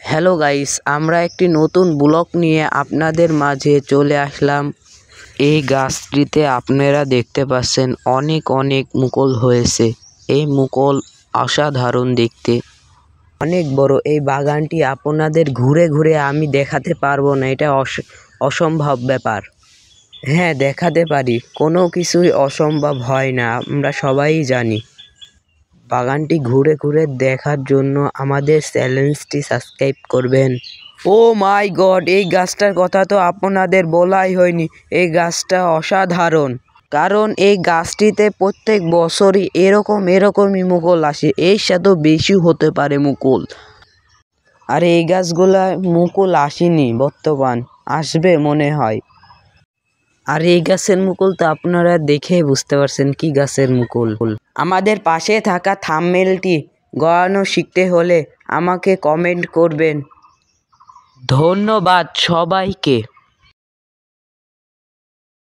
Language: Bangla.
হ্যালো গাইস, আমরা একটি নতুন ব্লগ নিয়ে আপনাদের মাঝে চলে আসলাম। এই গাছটিতে আপনারা দেখতে পাচ্ছেন অনেক অনেক মুকুল হয়েছে। এই মুকুল অসাধারণ দেখতে, অনেক বড়। এই বাগানটি আপনাদের ঘুরে ঘুরে আমি দেখাতে পারবো না, এটা অসম্ভব ব্যাপার। হ্যাঁ, দেখাতে পারি, কোনো কিছুই অসম্ভব হয় না, আমরা সবাই জানি। বাগানটি ঘুরে ঘুরে দেখার জন্য আমাদের চ্যানেলটি সাবস্ক্রাইব করবেন। ও মাই গড, এই গাছটার কথা তো আপনাদের বলাই হয়নি। এই গাছটা অসাধারণ, কারণ এই গাছটিতে প্রত্যেক বছরই এরকমই মুকুল আসে। এর সাথেও বেশি হতে পারে মুকুল। আর এই গাছগুলা মুকুল আসেনি, বর্তমান আসবে মনে হয়। আর এই গাছের মুকুল তো আপনারা দেখে বুঝতে পারছেন কি গাছের মুকুল। আমাদের পাশে থাকা থাম্বনেলটি গড়ানো শিখতে হলে আমাকে কমেন্ট করবেন। ধন্যবাদ সবাইকে।